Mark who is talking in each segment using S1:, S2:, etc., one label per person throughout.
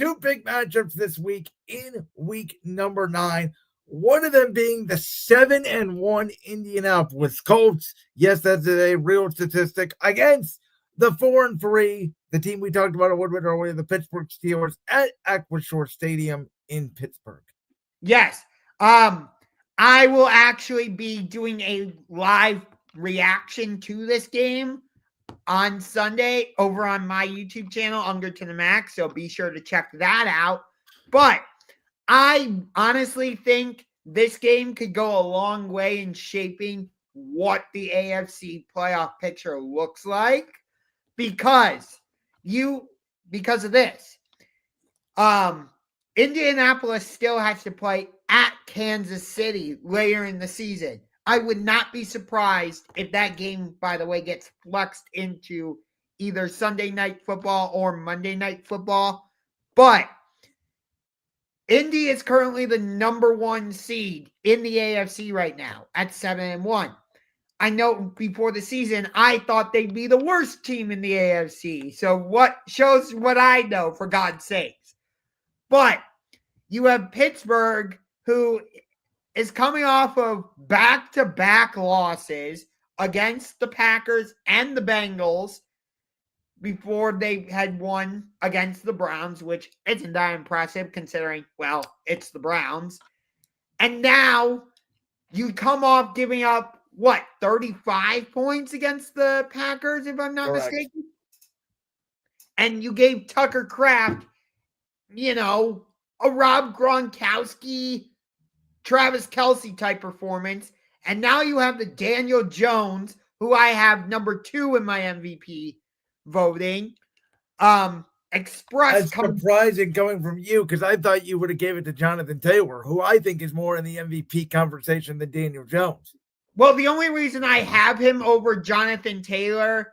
S1: two big matchups this week in week number 9. One of them being the 7-1 Indianapolis Colts. Yes, that's a real statistic against the 4-3, the team we talked about a little bit earlier, the Pittsburgh Steelers at Aquashore Stadium in Pittsburgh.
S2: Yes. I will actually be doing a live reaction to this game on Sunday over on my YouTube channel, Ungar to the Max. So be sure to check that out. But I honestly think this game could go a long way in shaping what the AFC playoff picture looks like because of this. Indianapolis still has to play at Kansas City later in the season. I would not be surprised if that game, by the way, gets flexed into either Sunday Night Football or Monday Night Football. But Indy is currently the number 1 seed in the AFC right now at 7-1. I know before the season, I thought they'd be the worst team in the AFC. So what shows what I know, for God's sakes. But you have Pittsburgh, who is coming off of back-to-back losses against the Packers and the Bengals before they had won against the Browns, which isn't that impressive considering, well, it's the Browns. And now you come off giving up, 35 points against the Packers, if I'm not mistaken? And you gave Tucker Kraft, a Rob Gronkowski, Travis Kelce type performance. And now you have the Daniel Jones, who I have number 2 in my MVP voting.
S1: That's surprising coming from you because I thought you would have gave it to Jonathan Taylor, who I think is more in the MVP conversation than Daniel Jones.
S2: Well, the only reason I have him over Jonathan Taylor,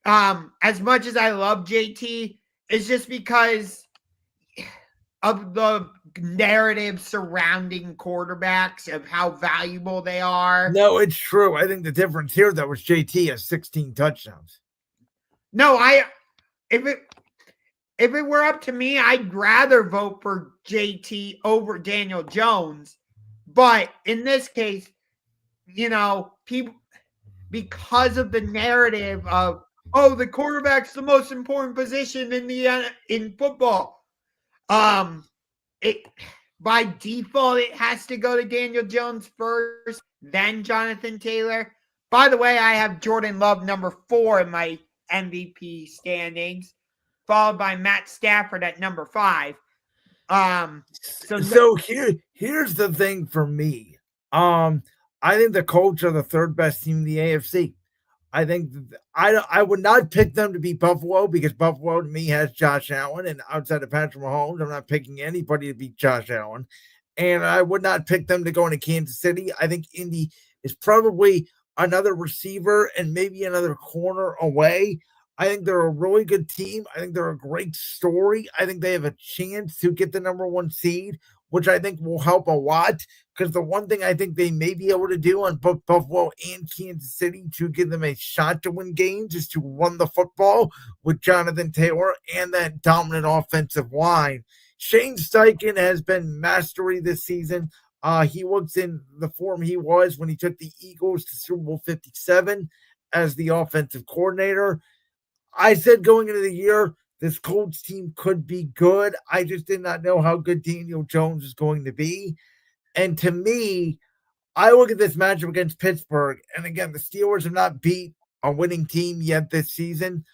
S2: as much as I love JT, is just because of the narrative surrounding quarterbacks of how valuable they are.
S1: No, it's true. I think the difference here, though, was JT has 16 touchdowns.
S2: No, if it were up to me, I'd rather vote for JT over Daniel Jones. But in this case, people, because of the narrative of, the quarterback's the most important position in football. By default, it has to go to Daniel Jones first, then Jonathan Taylor. By the way, I have Jordan Love number 4 in my MVP standings, followed by Matt Stafford at number 5.
S1: So here's the thing for me. I think the Colts are the 3rd best team in the AFC. I think I would not pick them to beat Buffalo because Buffalo to me has Josh Allen, and outside of Patrick Mahomes, I'm not picking anybody to beat Josh Allen. And I would not pick them to go into Kansas City. I think Indy is probably another receiver and maybe another corner away. I think they're a really good team. I think they're a great story. I think they have a chance to get the number 1 seed, which I think will help a lot because the one thing I think they may be able to do on both Buffalo and Kansas City to give them a shot to win games is to run the football with Jonathan Taylor and that dominant offensive line. Shane Steichen has been mastery this season. He looks in the form he was when he took the Eagles to Super Bowl 57 as the offensive coordinator. I said going into the year, this Colts team could be good. I just did not know how good Daniel Jones is going to be. And to me, I look at this matchup against Pittsburgh, and again, the Steelers have not beat a winning team yet this season.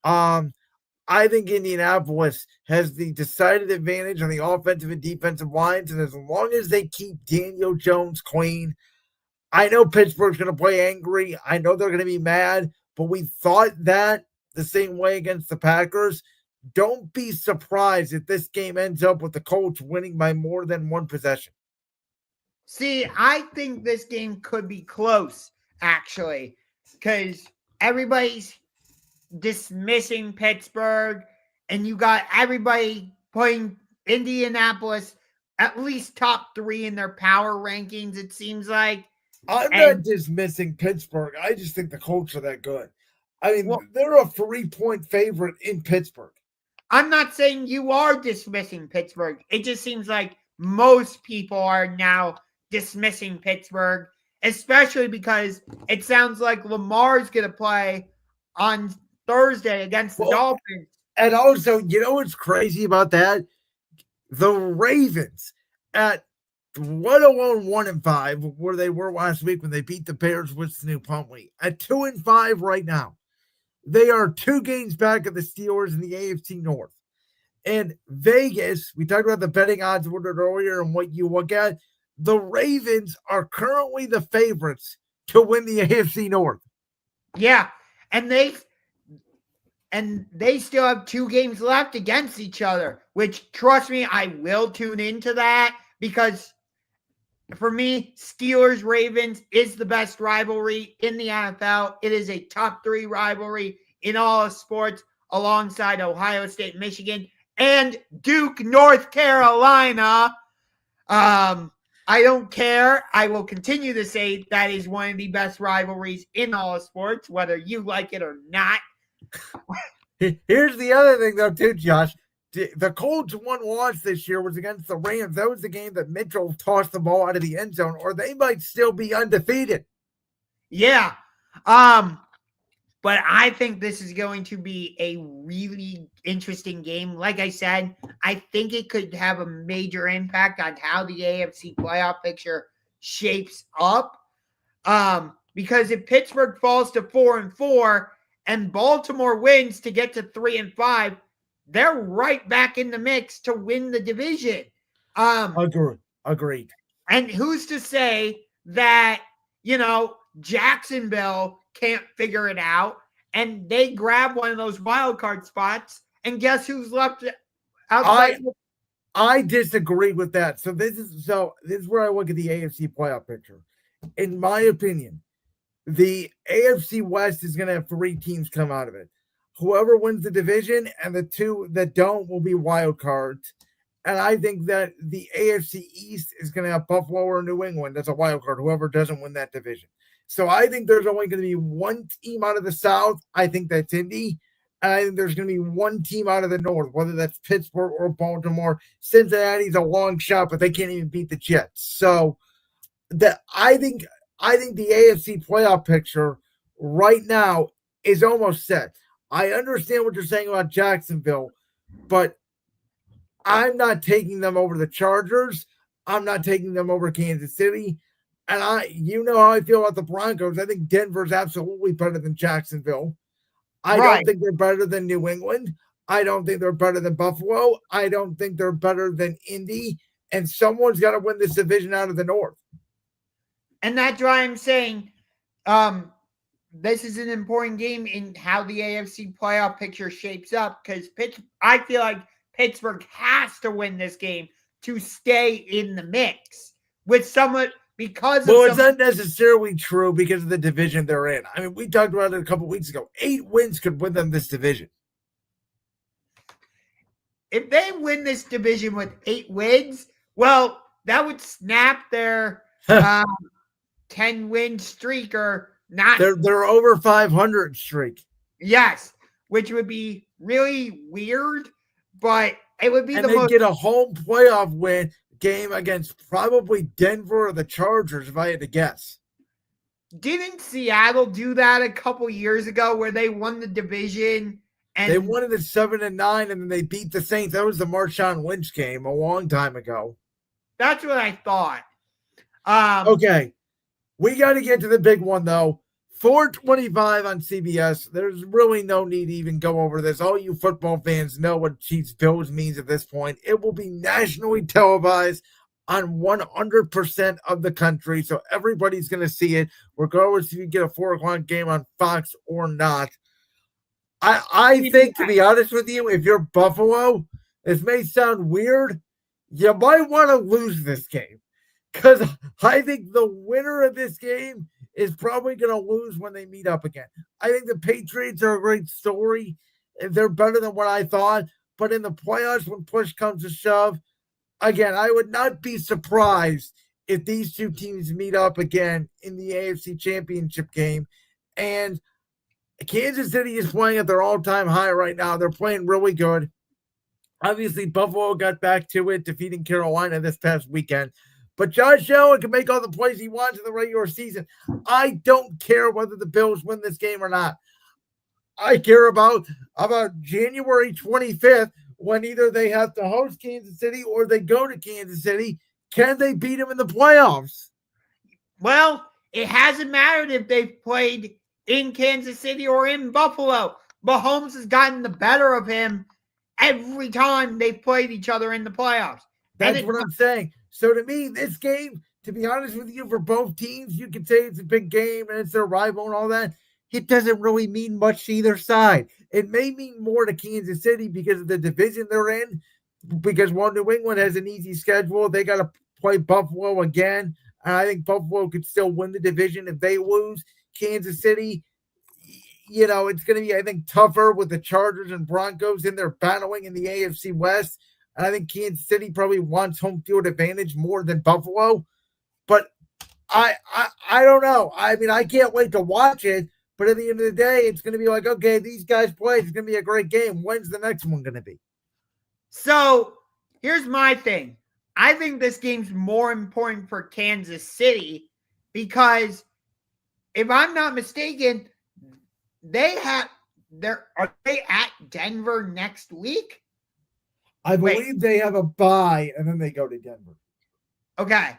S1: I think Indianapolis has the decided advantage on the offensive and defensive lines, and as long as they keep Daniel Jones clean, I know Pittsburgh's going to play angry. I know they're going to be mad, but we thought that the same way against the Packers. Don't be surprised if this game ends up with the Colts winning by more than 1 possession.
S2: See, I think this game could be close, actually, because everybody's dismissing Pittsburgh, and you got everybody putting Indianapolis at least top 3 in their power rankings, it seems like.
S1: I'm not dismissing Pittsburgh. I just think the Colts are that good. I mean, they're a 3-point favorite in Pittsburgh.
S2: I'm not saying you are dismissing Pittsburgh. It just seems like most people are now dismissing Pittsburgh, especially because it sounds like Lamar's going to play on Thursday against the Dolphins.
S1: And also, you know what's crazy about that? The Ravens at 1-1-5, where they were last week when they beat the Bears with Snoop Huntley, at 2-5 right now. They are 2 games back of the Steelers in the AFC North. And Vegas, we talked about the betting odds with it earlier and what you look at. The Ravens are currently the favorites to win the AFC North.
S2: Yeah, and they still have 2 games left against each other, which, trust me, I will tune into that because for me, Steelers-Ravens is the best rivalry in the NFL. It is a top 3 rivalry in all of sports alongside Ohio State, Michigan, and Duke, North Carolina. I don't care. I will continue to say that is one of the best rivalries in all of sports, whether you like it or not.
S1: Here's the other thing, though, too, Josh. The Colts' one loss this year was against the Rams. That was the game that Mitchell tossed the ball out of the end zone, or they might still be undefeated.
S2: Yeah. But I think this is going to be a really interesting game. Like I said, I think it could have a major impact on how the AFC playoff picture shapes up. Because if Pittsburgh falls to 4-4 and Baltimore wins to get to 3-5, they're right back in the mix to win the division.
S1: Agreed.
S2: And who's to say that, Jacksonville can't figure it out and they grab one of those wild card spots, and guess who's left outside?
S1: I disagree with that. So this is where I look at the AFC playoff picture. In my opinion, the AFC West is going to have 3 teams come out of it. Whoever wins the division and the 2 that don't will be wild cards. And I think that the AFC East is going to have Buffalo or New England. That's a wild card, whoever doesn't win that division. So I think there's only going to be 1 team out of the South. I think that's Indy. And I think there's going to be 1 team out of the North, whether that's Pittsburgh or Baltimore. Cincinnati's a long shot, but they can't even beat the Jets. So that I think the AFC playoff picture right now is almost set. I understand what you're saying about Jacksonville, but I'm not taking them over the Chargers. I'm not taking them over Kansas City. And you know how I feel about the Broncos. I think Denver's absolutely better than Jacksonville. I don't think they're better than New England. I don't think they're better than Buffalo. I don't think they're better than Indy. And someone's got to win this division out of the North.
S2: And that's why I'm saying this is an important game in how the AFC playoff picture shapes up, because I feel like Pittsburgh has to win this game to stay in the mix with somewhat because
S1: of it's not necessarily true because of the division they're in. I mean, we talked about it a couple weeks ago. 8 wins could win them this division.
S2: If they win this division with 8 wins, well, that would snap their 10-win streak, or not.
S1: They're over 500 streak.
S2: Yes, which would be really weird, but it would be
S1: they get a home playoff game against probably Denver or the Chargers, if I had to guess.
S2: Didn't Seattle do that a couple years ago where they won the division? And
S1: they won it at 7-9, and then they beat the Saints. That was the Marshawn Lynch game a long time ago.
S2: That's what I thought.
S1: Okay. We got to get to the big one, though. 4:25 on CBS. There's really no need to even go over this. All you football fans know what Chiefs Bills means at this point. It will be nationally televised on 100% of the country, so everybody's going to see it, regardless if you get a 4 o'clock game on Fox or not. I think, to be honest with you, if you're Buffalo, this may sound weird, you might want to lose this game, because I think the winner of this game is probably going to lose when they meet up again. I think the Patriots are a great story. They're better than what I thought. But in the playoffs, when push comes to shove, again, I would not be surprised if these 2 teams meet up again in the AFC Championship game. And Kansas City is playing at their all-time high right now. They're playing really good. Obviously, Buffalo got back to it, defeating Carolina this past weekend. But Josh Allen can make all the plays he wants in the regular season. I don't care whether the Bills win this game or not. I care about January 25th when either they have to host Kansas City or they go to Kansas City. Can they beat them in the playoffs?
S2: Well, it hasn't mattered if they've played in Kansas City or in Buffalo. Mahomes has gotten the better of him every time they've played each other in the playoffs.
S1: That's what I'm saying. So to me, this game, to be honest with you, for both teams, you could say it's a big game and it's their rival and all that. It doesn't really mean much to either side. It may mean more to Kansas City because of the division they're in, because while New England has an easy schedule, they got to play Buffalo again. And I think Buffalo could still win the division if they lose. Kansas City, it's going to be, I think, tougher with the Chargers and Broncos in there battling in the AFC West. And I think Kansas City probably wants home field advantage more than Buffalo. But I don't know. I mean, I can't wait to watch it. But at the end of the day, it's going to be like, okay, these guys play. It's going to be a great game. When's the next one going to be?
S2: So here's my thing. I think this game's more important for Kansas City because if I'm not mistaken, are they at Denver next week?
S1: I believe they have a bye and then they go to Denver.
S2: Okay.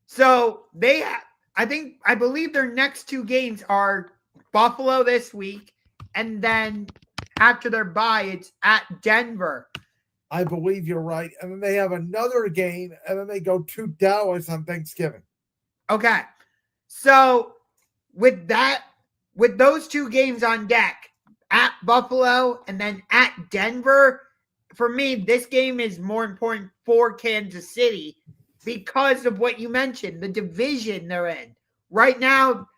S2: So I believe their next two games are Buffalo this week, and then after their bye, it's at Denver.
S1: I believe you're right. And then they have another game, and then they go to Dallas on Thanksgiving.
S2: Okay. So with those two games on deck, at Buffalo and then at Denver, for me, this game is more important for Kansas City because of what you mentioned, the division they're in. Right now,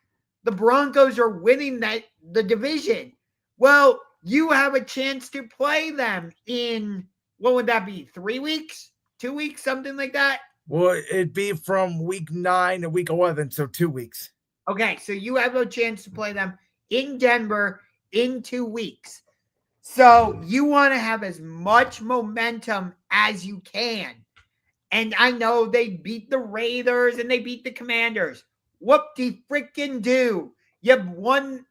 S2: the Broncos are winning the division. Well, you have a chance to play them in, what would that be, 3 weeks? 2 weeks, something like that?
S1: Well, it'd be from week 9 to week 11, so 2 weeks.
S2: Okay, so you have a chance to play them in Denver in 2 weeks. So you want to have as much momentum as you can. And I know they beat the Raiders and they beat the Commanders. Whoop-de-freaking-do. You won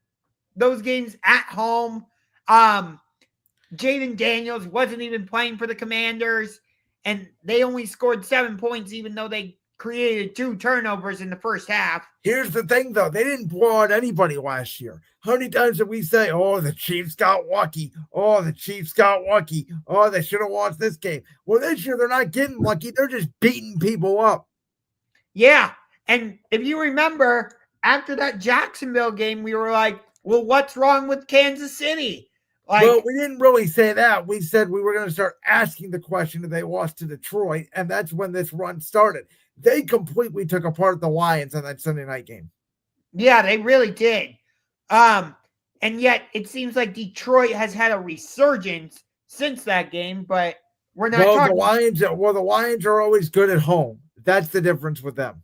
S2: those games at home. Jaden Daniels wasn't even playing for the Commanders, and they only scored 7 points even though they created 2 turnovers in the first half.
S1: Here's the thing, though. They didn't blow out anybody last year. How many times did we say, oh, the Chiefs got lucky. Oh, the Chiefs got lucky. Oh, they should have lost this game. Well, this year they're not getting lucky. They're just beating people up.
S2: Yeah, and if you remember, after that Jacksonville game, we were like, well, what's wrong with Kansas City?
S1: Well, we didn't really say that. We said we were going to start asking the question if they lost to Detroit, and that's when this run started. They completely took apart the Lions on that Sunday night game.
S2: Yeah, they really did. And yet it seems like Detroit has had a resurgence since that game, but we're not talking.
S1: The Lions are always good at home. That's the difference with them.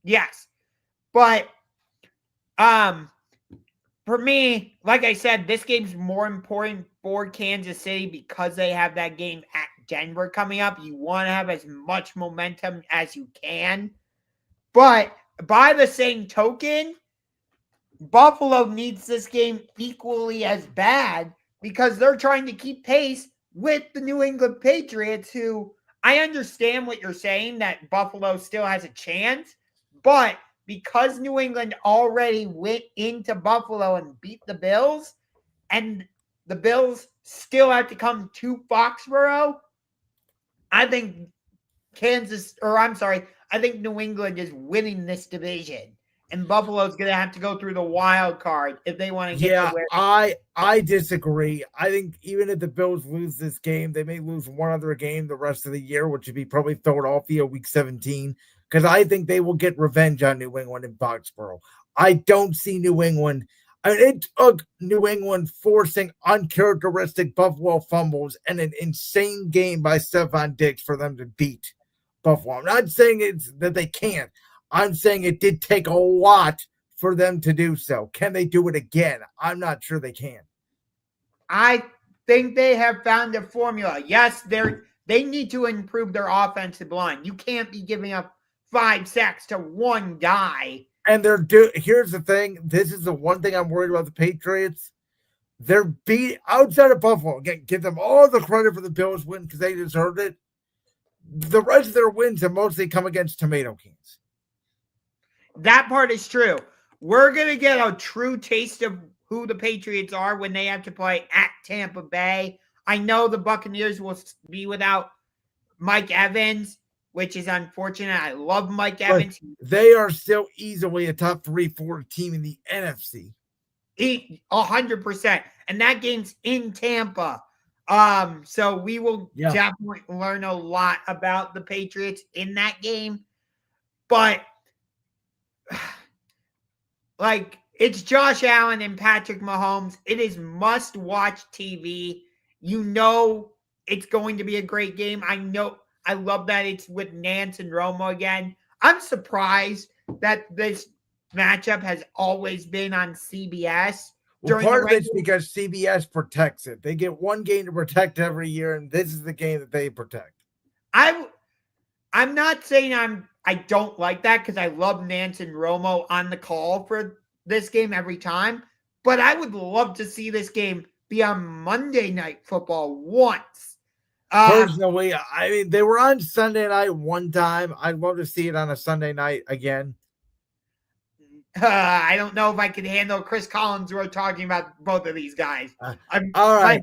S2: Yes. But for me, like I said, this game's more important for Kansas City because they have that game at Denver coming up. You want to have as much momentum as you can. But by the same token, Buffalo needs this game equally as bad because they're trying to keep pace with the New England Patriots, who I understand what you're saying, that Buffalo still has a chance, but because New England already went into Buffalo and beat the Bills, and the Bills still have to come to Foxborough, I think I think New England is winning this division. And Buffalo's going to have to go through the wild card if they want to get to where.
S1: I disagree. I think even if the Bills lose this game, they may lose one other game the rest of the year, which would be probably Philadelphia week 17, because I think they will get revenge on New England in Foxborough. I don't see New England. I mean, it took New England forcing uncharacteristic Buffalo fumbles and an insane game by Stephon Diggs for them to beat Buffalo. I'm not saying it's that they can't. I'm saying it did take a lot for them to do so. Can they do it again? I'm not sure they can.
S2: I think they have found a formula. Yes, they need to improve their offensive line. You can't be giving up 5 sacks to one guy.
S1: And here's the thing. This is the one thing I'm worried about the Patriots. They're beat outside of Buffalo. Again, give them all the credit for the Bills win because they deserved it. The rest of their wins have mostly come against tomato cans.
S2: That part is true. We're going to get a true taste of who the Patriots are when they have to play at Tampa Bay. I know the Buccaneers will be without Mike Evans, which is unfortunate. I love Mike Evans.
S1: They are still easily a top 3-4 team in the NFC.
S2: 100%. And that game's in Tampa. So we will definitely learn a lot about the Patriots in that game. But like, it's Josh Allen and Patrick Mahomes. It is must-watch TV. You know it's going to be a great game. I love that it's with Nance and Romo again. I'm surprised that this matchup has always been on CBS.
S1: Well, part of it's because CBS protects it. They get one game to protect every year, and this is the game that they protect.
S2: I'm not saying I don't like that because I love Nance and Romo on the call for this game every time, but I would love to see this game be on Monday Night Football once.
S1: Personally, I mean, they were on Sunday night one time. I'd love to see it on a Sunday night again.
S2: I don't know if I can handle Chris Collinsworth talking about both of these guys.
S1: All right,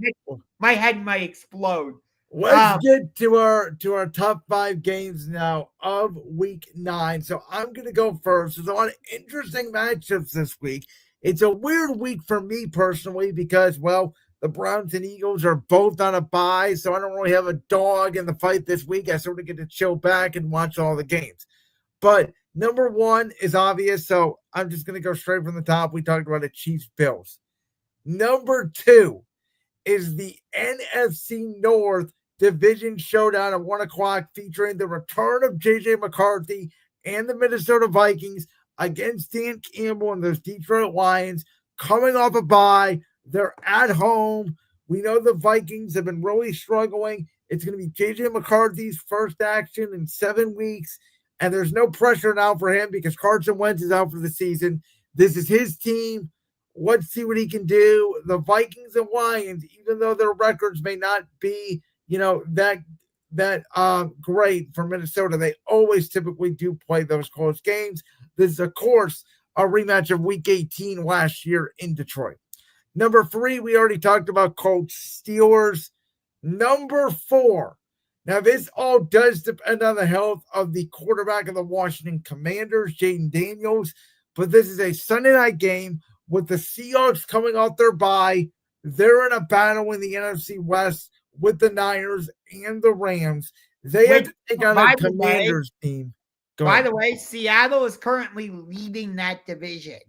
S2: my head might explode.
S1: Let's get to our top 5 games now of Week 9. So I'm going to go first. There's a lot of interesting matchups this week. It's a weird week for me personally because, well, the Browns and Eagles are both on a bye, so I don't really have a dog in the fight this week. I sort of get to chill back and watch all the games. But number 1 is obvious, so I'm just going to go straight from the top. We talked about the Chiefs-Bills. Number 2 is the NFC North Division Showdown at 1 o'clock featuring the return of J.J. McCarthy and the Minnesota Vikings against Dan Campbell and those Detroit Lions coming off a bye. They're at home. We know the Vikings have been really struggling. It's going to be J.J. McCarthy's first action in 7 weeks, and there's no pressure now for him because Carson Wentz is out for the season. This is his team. Let's see what he can do. The Vikings and Lions, even though their records may not be, that great for Minnesota, they always typically do play those close games. This is, of course, a rematch of Week 18 last year in Detroit. Number 3, we already talked about Colts-Steelers. Number 4. Now, this all does depend on the health of the quarterback of the Washington Commanders, Jaden Daniels, but this is a Sunday night game with the Seahawks coming off their bye. They're in a battle in the NFC West with the Niners and the Rams. They have to take on a Commanders team.
S2: By the way, Seattle is currently leading that division.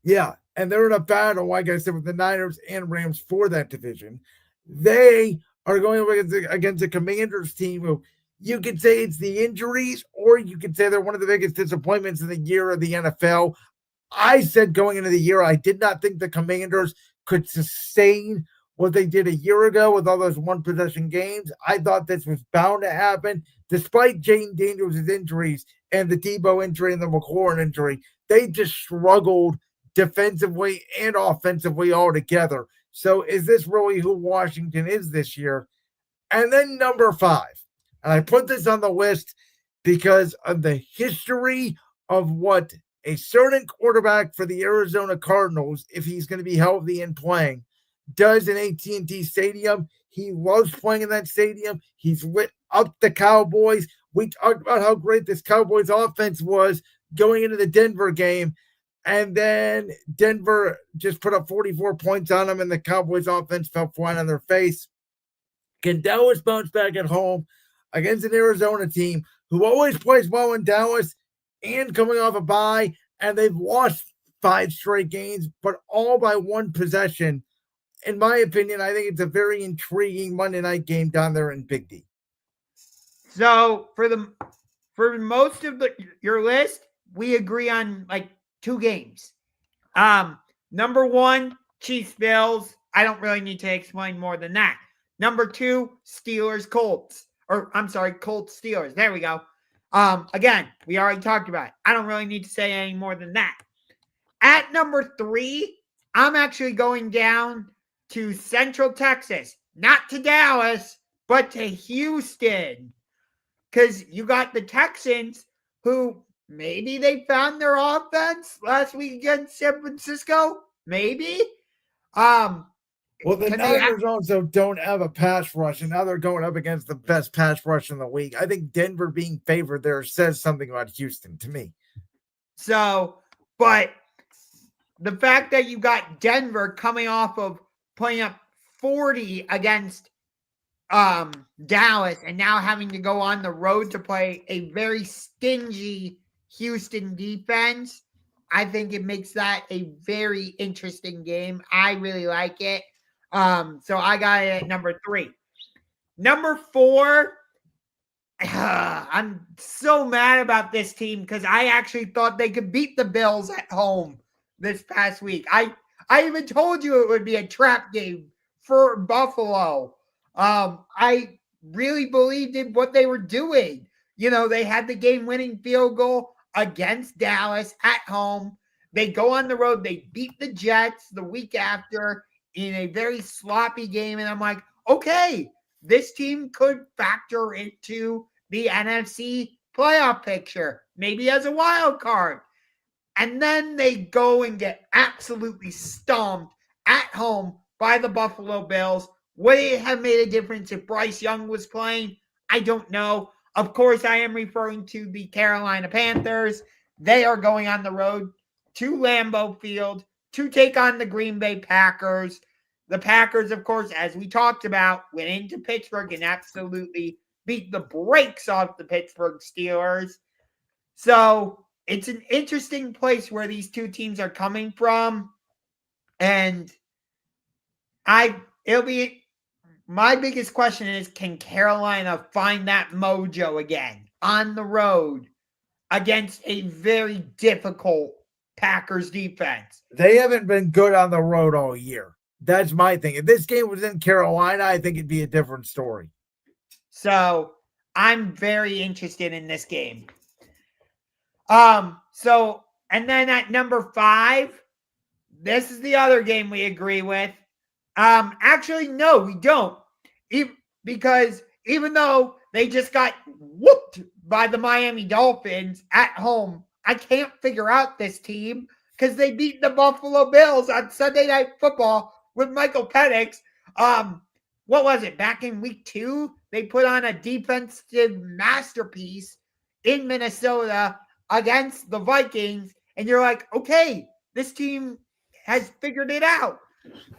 S1: Yeah, and they're in a battle, like I said, with the Niners and Rams for that division. They are going against a Commanders team who you could say it's the injuries, or you could say they're one of the biggest disappointments in the year of the NFL. I said going into the year, I did not think the Commanders could sustain what they did a year ago with all those one-possession games. I thought this was bound to happen. Despite Jaden Daniels' injuries and the Debo injury and the McLaurin injury, they just struggled defensively and offensively altogether. So is this really who Washington is this year? And then number 5, and I put this on the list because of the history of what a certain quarterback for the Arizona Cardinals, if he's going to be healthy and playing, does in AT&T Stadium. He loves playing in that stadium. He's lit up the Cowboys. We talked about how great this Cowboys offense was going into the Denver game. And then Denver just put up 44 points on them, and the Cowboys offense fell flat on their face. Can Dallas bounce back at home against an Arizona team who always plays well in Dallas and coming off a bye? And they've lost 5 straight games, but all by one possession. In my opinion, I think it's a very intriguing Monday night game down there in Big D.
S2: So for most of your list, we agree on like 2 games. Number 1, Chiefs Bills. I don't really need to explain more than that. Number 2, Steelers-Colts. Or, I'm sorry, Colts-Steelers. There we go. Again, we already talked about it. I don't really need to say any more than that. At number 3, I'm actually going down to Central Texas. Not to Dallas, but to Houston. Because you got the Texans, who maybe they found their offense last week against San Francisco. Maybe.
S1: Well, the Niners also don't have a pass rush, and now they're going up against the best pass rush in the league. I think Denver being favored there says something about Houston to me.
S2: So, but the fact that you got Denver coming off of playing up 40 against Dallas and now having to go on the road to play a very stingy Houston defense, I think it makes that a very interesting game. I really like it. So I got it at number 3. Number 4, I'm so mad about this team because I actually thought they could beat the Bills at home this past week. I even told you it would be a trap game for Buffalo. I really believed in what they were doing. You know, they had the game-winning field goal against Dallas at home. They go on the road. They beat the Jets the week after in a very sloppy game. And I'm like, okay, this team could factor into the NFC playoff picture, maybe as a wild card. And then they go and get absolutely stomped at home by the Buffalo Bills. Would it have made a difference if Bryce Young was playing? I don't know. Of course, I am referring to the Carolina Panthers. They are going on the road to Lambeau Field to take on the Green Bay Packers. The Packers, of course, as we talked about, went into Pittsburgh and absolutely beat the brakes off the Pittsburgh Steelers. So it's an interesting place where these two teams are coming from. And my biggest question is, can Carolina find that mojo again on the road against a very difficult Packers defense?
S1: They haven't been good on the road all year. That's my thing. If this game was in Carolina, I think it'd be a different story.
S2: So I'm very interested in this game. And then at number 5, this is the other game we agree with. Actually, no, we don't. Because even though they just got whooped by the Miami Dolphins at home, I can't figure out this team because they beat the Buffalo Bills on Sunday Night Football with Michael Penix. What was it? Back in week 2, they put on a defensive masterpiece in Minnesota against the Vikings. And you're like, okay, this team has figured it out.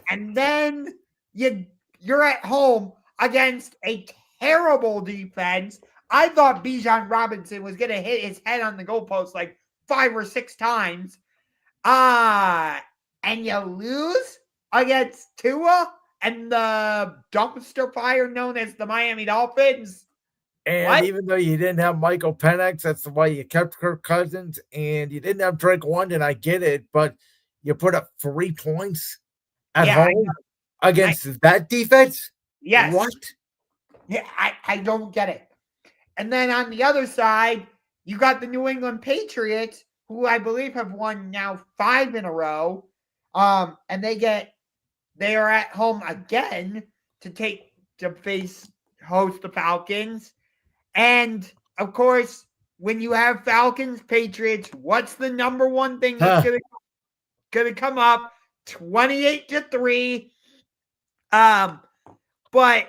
S2: And then you're at home against a terrible defense. I thought Bijan Robinson was going to hit his head on the goalpost like 5 or 6 times. And you lose against Tua and the dumpster fire known as the Miami Dolphins.
S1: And even though you didn't have Michael Penix, that's why you kept Kirk Cousins, and you didn't have Drake London. I get it, but you put up 3 points at home against that defense?
S2: Yes.
S1: What?
S2: Yeah, I don't get it. And then on the other side, you got the New England Patriots, who I believe have won now 5 in a row. And they are at home again to host the Falcons. And of course, when you have Falcons, Patriots, what's the number one thing that's going to come up? 28-3. But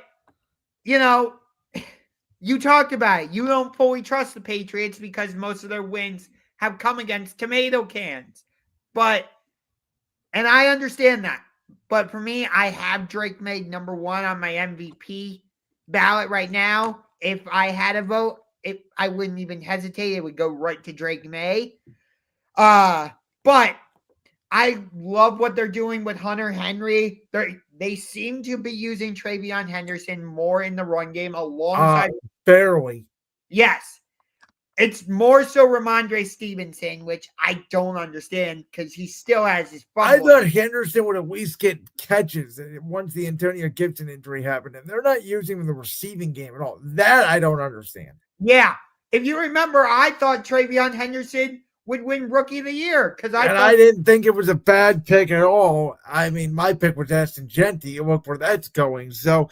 S2: you talked about it. You don't fully trust the Patriots because most of their wins have come against tomato cans. And I understand that. But for me, I have Drake May number 1 on my MVP ballot right now. If I had a vote, I wouldn't even hesitate. It would go right to Drake May. But I love what they're doing with Hunter Henry. They seem to be using Travion Henderson more in the run game alongside.
S1: Barely.
S2: Yes. It's more so Ramondre Stevenson, which I don't understand because he still has his fumble.
S1: I thought Henderson would at least get catches once the Antonio Gibson injury happened, and they're not using him in the receiving game at all. That I don't understand.
S2: Yeah. If you remember, I thought Travion Henderson would win Rookie of the Year because I
S1: didn't think it was a bad pick at all. I mean, my pick was Aston Genty. Look where that's going. So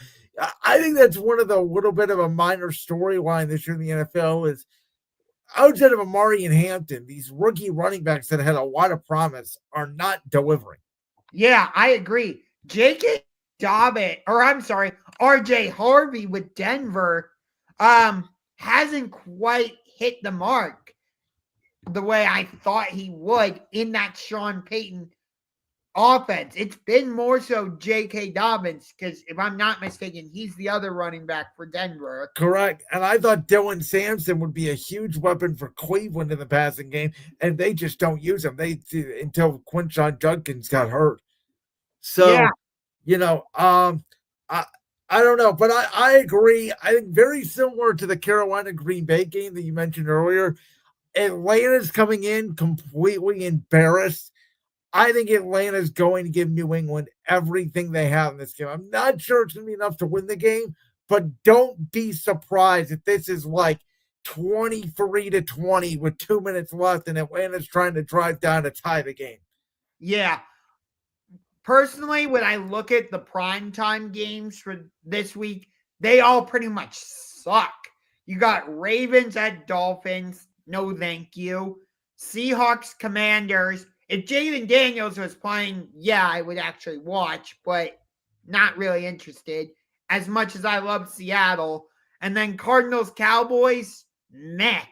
S1: I think that's one of the little bit of a minor storyline this year in the NFL is outside of Amari and Hampton, these rookie running backs that had a lot of promise are not delivering.
S2: Yeah, I agree. J.K. Dobbins, or I'm sorry, R.J. Harvey with Denver hasn't quite hit the mark the way I thought he would in that Sean Payton offense. It's been more so J.K. Dobbins because if I'm not mistaken, he's the other running back for Denver.
S1: Correct. And I thought Dylan Sampson would be a huge weapon for Cleveland in the passing game, and they just don't use him. Until Quinshon Judkins got hurt. So,
S2: Yeah.
S1: I don't know, but I agree. I think very similar to the Carolina Green Bay game that you mentioned earlier. Atlanta's coming in completely embarrassed. I think Atlanta's going to give New England everything they have in this game. I'm not sure it's going to be enough to win the game, but don't be surprised if this is like 23-20 with 2 minutes left and Atlanta's trying to drive down to tie the game.
S2: Yeah. Personally, when I look at the primetime games for this week, they all pretty much suck. You got Ravens at Dolphins. No, thank you. Seahawks, Commanders. If Jaden Daniels was playing, yeah, I would actually watch, but not really interested as much as I love Seattle. And then Cardinals, Cowboys, meh.